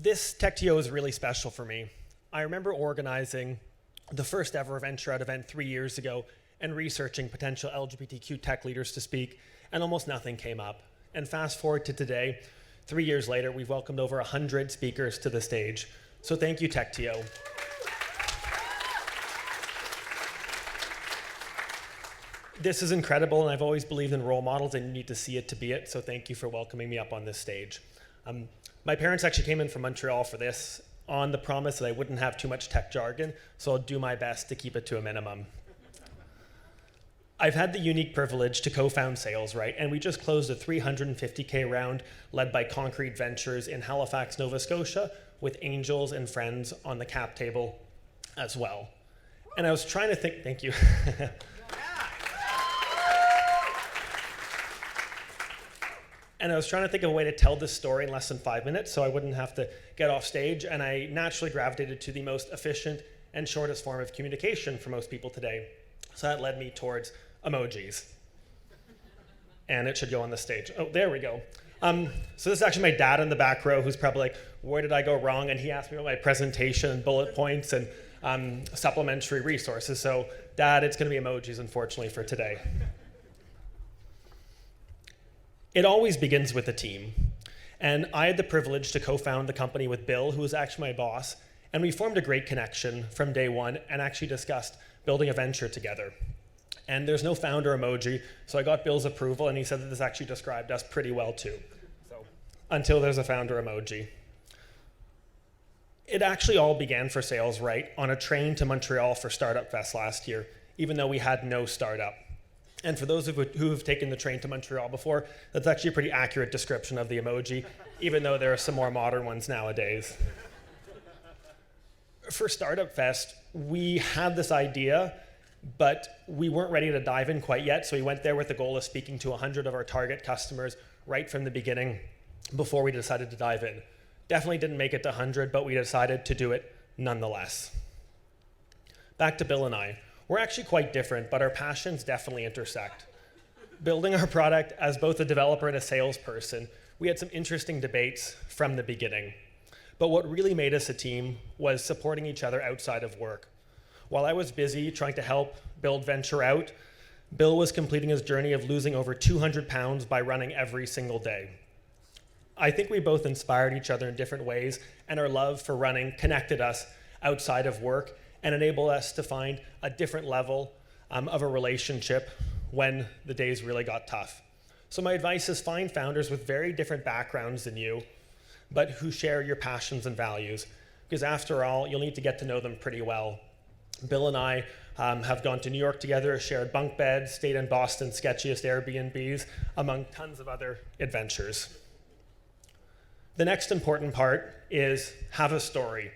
This TechTO is really special for me. I remember organizing the first ever Venture Out event 3 years ago and researching potential LGBTQ tech leaders to speak, and almost nothing came up. And fast forward to today, 3 years later, we've welcomed over 100 speakers to the stage. So thank you, TechTO. This is incredible, and I've always believed in role models, and you need to see it to be it, so thank you for welcoming me up on this stage. My parents actually came in from Montreal for this on the promise that I wouldn't have too much tech jargon, so I'll do my best to keep it to a minimum. I've had the unique privilege to co-found SalesRight, and we just closed a $350K round led by Concrete Ventures in Halifax, Nova Scotia, with angels and friends on the cap table as well. And I was trying to think, thank you. And I was trying to think of a way to tell this story in less than 5 minutes so I wouldn't have to get off stage, and I naturally gravitated to the most efficient and shortest form of communication for most people today. So that led me towards emojis. And it should go on the stage. Oh, there we go. So this is actually my dad in the back row who's probably like, where did I go wrong? And he asked me about my presentation and bullet points and supplementary resources. So Dad, it's gonna be emojis, unfortunately, for today. It always begins with a team. And I had the privilege to co-found the company with Bill, who was actually my boss, and we formed a great connection from day one and actually discussed building a venture together. And there's no founder emoji, so I got Bill's approval, and he said that this actually described us pretty well too. So, until there's a founder emoji. It actually all began for SalesRight on a train to Montreal for Startup Fest last year, even though we had no startup. And for those who have taken the train to Montreal before, that's actually a pretty accurate description of the emoji, even though there are some more modern ones nowadays. For Startup Fest, we had this idea, but we weren't ready to dive in quite yet, so we went there with the goal of speaking to 100 of our target customers right from the beginning before we decided to dive in. Definitely didn't make it to 100, but we decided to do it nonetheless. Back to Bill and I. We're actually quite different, but our passions definitely intersect. Building our product as both a developer and a salesperson, we had some interesting debates from the beginning. But what really made us a team was supporting each other outside of work. While I was busy trying to help build Venture Out, Bill was completing his journey of losing over 200 pounds by running every single day. I think we both inspired each other in different ways, and our love for running connected us outside of work and enabled us to find a different level of a relationship when the days really got tough. So my advice is find founders with very different backgrounds than you, but who share your passions and values, because after all, you'll need to get to know them pretty well. Bill and I have gone to New York together, shared bunk beds, stayed in Boston's sketchiest Airbnbs, among tons of other adventures. The next important part is have a story.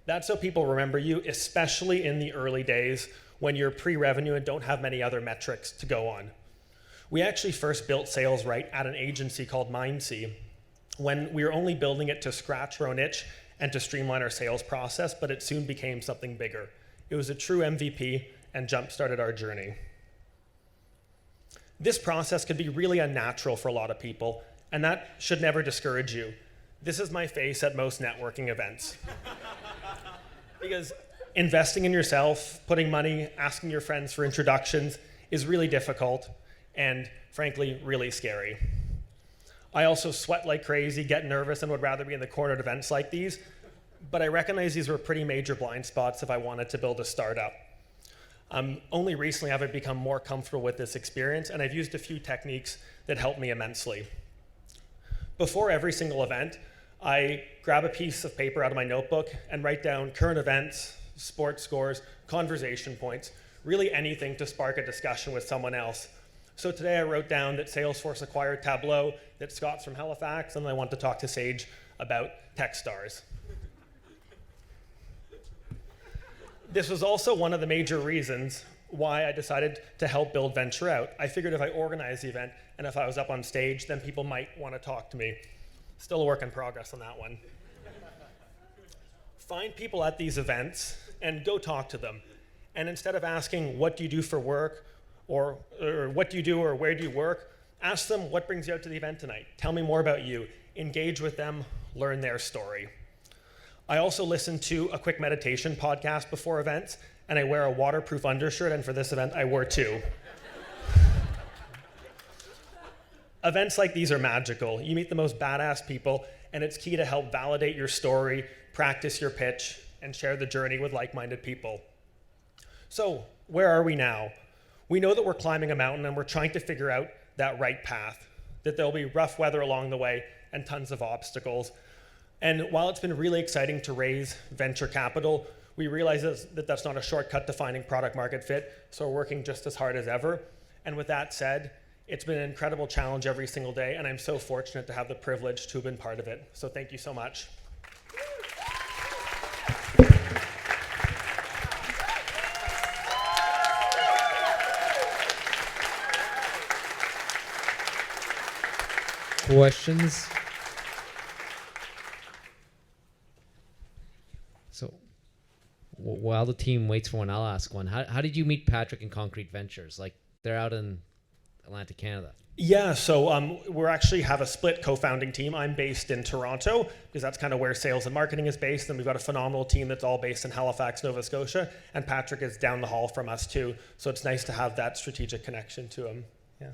That's how people remember you, especially in the early days when you're pre-revenue and don't have many other metrics to go on. We actually first built SalesRight at an agency called Mindsea when we were only building it to scratch our own itch and to streamline our sales process, but it soon became something bigger. It was a true MVP and jump-started our journey. This process could be really unnatural for a lot of people, and that should never discourage you. This is my face at most networking events. Because investing in yourself, putting money, asking your friends for introductions is really difficult and, frankly, really scary. I also sweat like crazy, get nervous, and would rather be in the corner at events like these, but I recognize these were pretty major blind spots if I wanted to build a startup. Only recently have I become more comfortable with this experience, and I've used a few techniques that help me immensely. Before every single event, I grab a piece of paper out of my notebook and write down current events, sports scores, conversation points, really anything to spark a discussion with someone else. So today I wrote down that Salesforce acquired Tableau, that Scott's from Halifax, and I want to talk to Sage about Techstars. This was also one of the major reasons why I decided to help build Venture Out. I figured if I organized the event and if I was up on stage, then people might want to talk to me. Still a work in progress on that one. Find people at these events and go talk to them. And instead of asking, what do you do for work, or what do you do, or where do you work, ask them, what brings you out to the event tonight? Tell me more about you. Engage with them, learn their story. I also listen to a quick meditation podcast before events, and I wear a waterproof undershirt, and for this event, I wore two. Events like these are magical. You meet the most badass people, and it's key to help validate your story, practice your pitch, and share the journey with like-minded people. So, where are we now? We know that we're climbing a mountain, and we're trying to figure out that right path, that there'll be rough weather along the way and tons of obstacles. And while it's been really exciting to raise venture capital, we realize that that's not a shortcut to finding product market fit, so we're working just as hard as ever. And with that said, it's been an incredible challenge every single day, and I'm so fortunate to have the privilege to have been part of it. So thank you so much. Questions? So while the team waits for one, I'll ask one. How did you meet Patrick and Concrete Ventures? Like, they're out in Atlantic Canada. Yeah, so we actually have a split co-founding team. I'm based in Toronto because that's kind of where sales and marketing is based. And we've got a phenomenal team that's all based in Halifax, Nova Scotia. And Patrick is down the hall from us too. So it's nice to have that strategic connection to him. Yeah.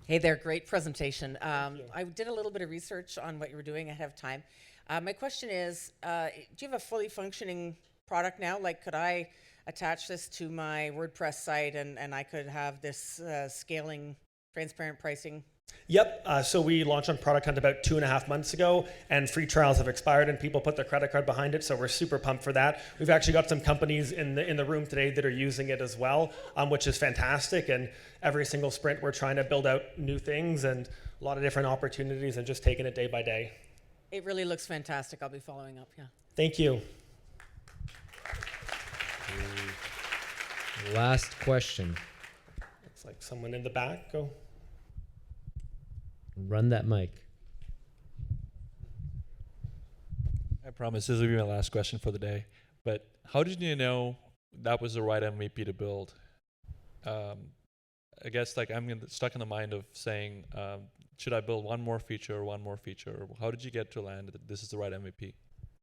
Hey there, great presentation. I did a little bit of research on what you were doing ahead of time. My question is, do you have a fully functioning product now? Like, could I attach this to my WordPress site and I could have this scaling, transparent pricing? Yep, so we launched on Product Hunt about 2.5 months ago, and free trials have expired and people put their credit card behind it, so we're super pumped for that. We've actually got some companies in the room today that are using it as well, which is fantastic, and every single sprint we're trying to build out new things and a lot of different opportunities and just taking it day by day. It really looks fantastic. I'll be following up, yeah. Thank you. Last question. Looks like someone in the back. Go. Run that mic. I promise this will be my last question for the day. But how did you know that was the right MVP to build? I guess like I'm stuck in the mind of saying, should I build one more feature? How did you get to land that this is the right MVP?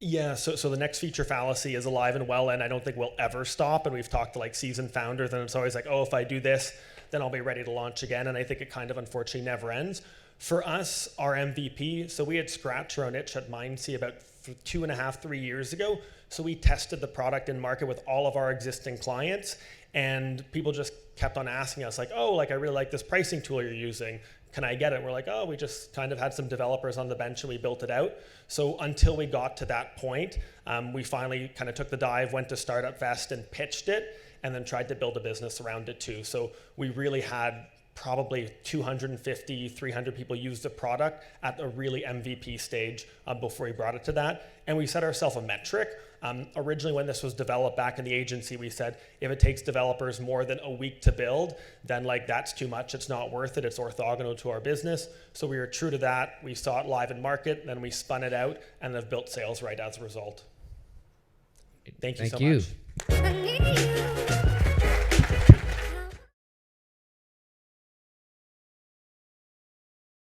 Yeah, so the next feature fallacy is alive and well, and I don't think we'll ever stop. And we've talked to like seasoned founders, and it's always like, oh, if I do this, then I'll be ready to launch again. And I think it kind of unfortunately never ends. For us, our MVP, so we had scratched our own itch at Mindsea about 2.5, 3 years ago. So we tested the product in market with all of our existing clients, and people just kept on asking us like, oh, like I really like this pricing tool you're using. Can I get it? We're like, oh, we just kind of had some developers on the bench and we built it out. So until we got to that point, we finally kind of took the dive, went to Startup Fest and pitched it, and then tried to build a business around it too. So we really had probably 250, 300 people use the product at a really MVP stage before we brought it to that. And we set ourselves a metric. Originally, when this was developed back in the agency, we said, if it takes developers more than a week to build, then like that's too much. It's not worth it. It's orthogonal to our business. So we were true to that. We saw it live in market, then we spun it out and have built SalesRight as a result. Thank you so much. Thank you.